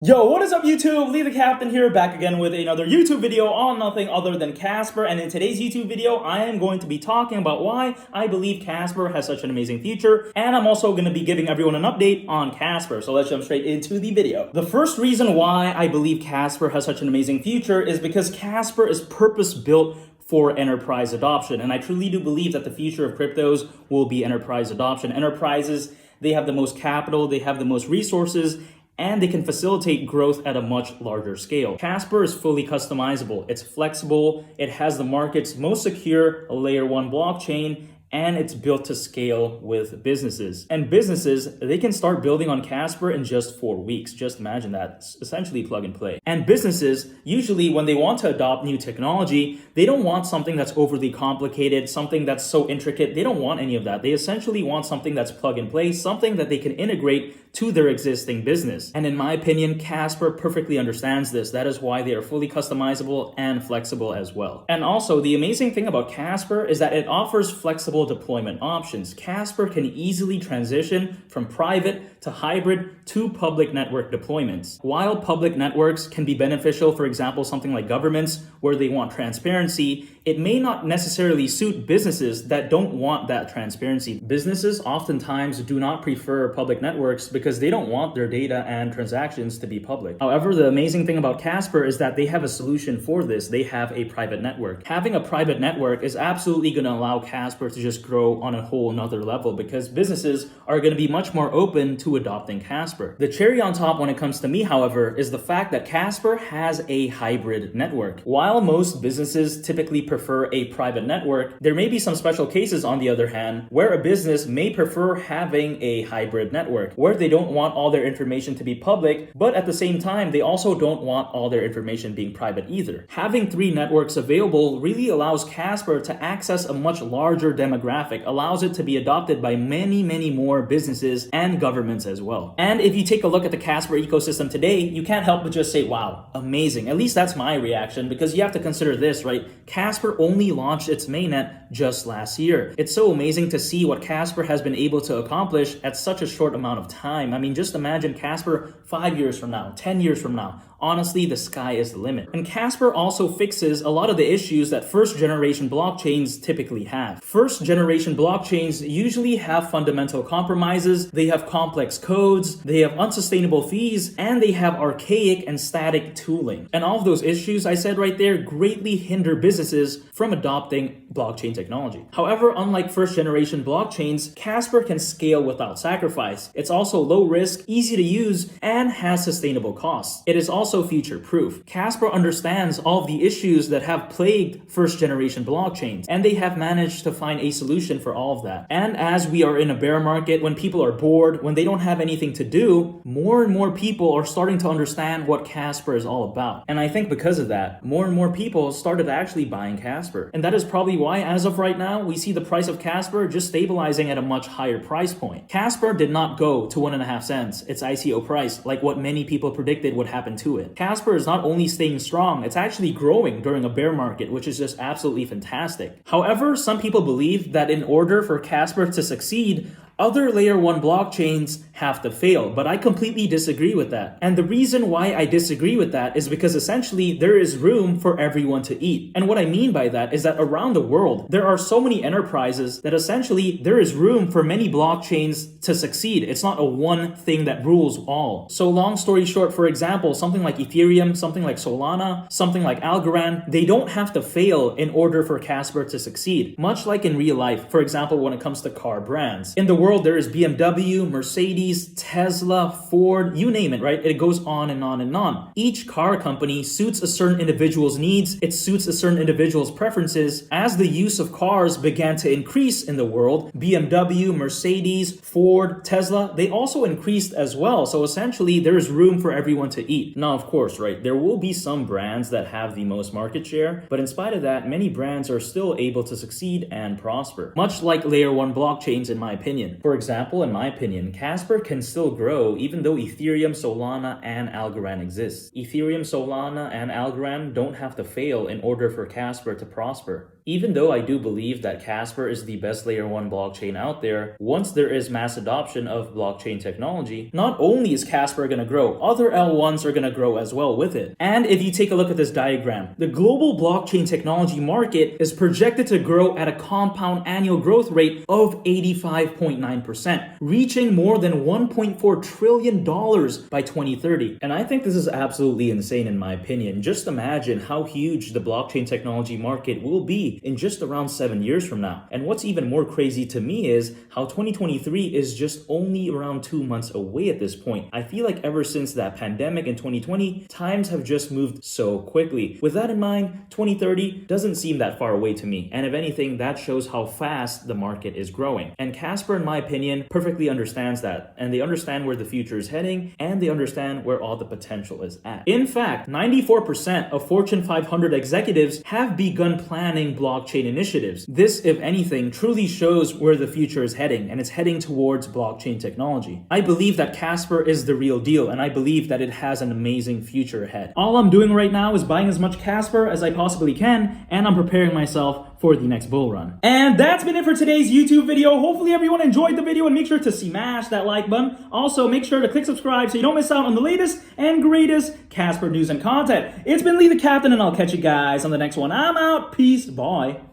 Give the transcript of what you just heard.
Yo, what is up YouTube? Lee the Captain here, back again with another YouTube video on nothing other than Casper. And in today's YouTube video, I am going to be talking about why I believe Casper has such an amazing future. And I'm also going to be giving everyone an update on Casper. So let's jump straight into the video. The first reason why I believe Casper has such an amazing future is because Casper is purpose-built for enterprise adoption. And I truly do believe that the future of cryptos will be enterprise adoption. Enterprises, they have the most capital, they have the most resources, and they can facilitate growth at a much larger scale. Casper is fully customizable, it's flexible, it has the market's most secure layer 1 blockchain, and it's built to scale with businesses. And businesses, they can start building on Casper in just 4 weeks. Just imagine that. It's essentially plug and play. And businesses, usually when they want to adopt new technology, they don't want something that's overly complicated, something that's so intricate. They don't want any of that. They essentially want something that's plug and play, something that they can integrate to their existing business. And in my opinion, Casper perfectly understands this. That is why they are fully customizable and flexible as well. And also, the amazing thing about Casper is that it offers flexible deployment options. Casper can easily transition from private to hybrid to public network deployments. While public networks can be beneficial, for example, something like governments where they want transparency, it may not necessarily suit businesses that don't want that transparency. Businesses oftentimes do not prefer public networks because they don't want their data and transactions to be public. However, the amazing thing about Casper is that they have a solution for this. They have a private network. Having a private network is absolutely going to allow Casper to just grow on a whole nother level because businesses are going to be much more open to adopting Casper. The cherry on top when it comes to me, however, is the fact that Casper has a hybrid network. While most businesses typically prefer a private network, there may be some special cases, on the other hand, where a business may prefer having a hybrid network, where they don't want all their information to be public, but at the same time, they also don't want all their information being private either. Having 3 networks available really allows Casper to access a much larger demographic, allows it to be adopted by many more businesses and governments as well. And if you take a look at the Casper ecosystem today, you can't help but just say, wow, amazing. At least that's my reaction, because you have to consider this, right? Casper only launched its mainnet just last year. It's so amazing to see what Casper has been able to accomplish at such a short amount of time. I mean, just imagine Casper 5 years from now, 10 years from now. Honestly, the sky is the limit. And Casper also fixes a lot of the issues that first-generation blockchains typically have. First-generation blockchains usually have fundamental compromises, they have complex codes, they have unsustainable fees, and they have archaic and static tooling. And all of those issues I said right there greatly hinder businesses from adopting blockchain technology. However, unlike first-generation blockchains, Casper can scale without sacrifice. It's also low risk, easy to use, and has sustainable costs. It is also future-proof. Casper understands all of the issues that have plagued first-generation blockchains, and they have managed to find a solution for all of that. And as we are in a bear market, when people are bored, when they don't have anything to do, more and more people are starting to understand what Casper is all about. And I think because of that, more and more people started actually buying Casper. And that is probably why, as of right now, we see the price of Casper just stabilizing at a much higher price point. Casper did not go to 1.5 cents, its ICO price, like what many people predicted would happen to it. Casper is not only staying strong, it's actually growing during a bear market, which is just absolutely fantastic. However, some people believe that in order for Casper to succeed, other layer 1 blockchains have to fail, but I completely disagree with that. And the reason why I disagree with that is because essentially there is room for everyone to eat. And what I mean by that is that around the world, there are so many enterprises that essentially there is room for many blockchains to succeed. It's not a one thing that rules all. So long story short, for example, something like Ethereum, something like Solana, something like Algorand, they don't have to fail in order for Casper to succeed. Much like in real life, for example, when it comes to car brands. In the world, there is BMW, Mercedes, Tesla, Ford, you name it, right? It goes on and on and on. Each car company suits a certain individual's needs. It suits a certain individual's preferences. As the use of cars began to increase in the world, BMW, Mercedes, Ford, Tesla, they also increased as well. So essentially, there is room for everyone to eat. Now, of course, right, there will be some brands that have the most market share, but in spite of that, many brands are still able to succeed and prosper, much like layer 1 blockchains, in my opinion. opinion. For example, in my opinion, Casper can still grow even though Ethereum, Solana, and Algorand exists. Ethereum, Solana, and Algorand don't have to fail in order for Casper to prosper. Even though I do believe that Casper is the best layer 1 blockchain out there, once there is mass adoption of blockchain technology, not only is Casper going to grow, other L1s are going to grow as well with it. And if you take a look at this diagram, the global blockchain technology market is projected to grow at a compound annual growth rate of 85.9%, reaching more than $1.4 trillion by 2030. And I think this is absolutely insane in my opinion. Just imagine how huge the blockchain technology market will be in just around 7 years from now. And what's even more crazy to me is how 2023 is just only around 2 months away at this point. I feel like ever since that pandemic in 2020, times have just moved so quickly. With that in mind, 2030 doesn't seem that far away to me. And if anything, that shows how fast the market is growing. And Casper, in my opinion, perfectly understands that. And they understand where the future is heading, and they understand where all the potential is at. In fact, 94% of Fortune 500 executives have begun planning blockchain initiatives. This, if anything, truly shows where the future is heading, and it's heading towards blockchain technology. I believe that Casper is the real deal, and I believe that it has an amazing future ahead. All I'm doing right now is buying as much Casper as I possibly can, and I'm preparing myself for the next bull run. And that's been it for today's YouTube video. Hopefully everyone enjoyed the video, and make sure to smash that like button. Also, make sure to click subscribe so you don't miss out on the latest and greatest Casper news and content. It's been Lee the Captain, and I'll catch you guys on the next one. I'm out. Peace. Bye.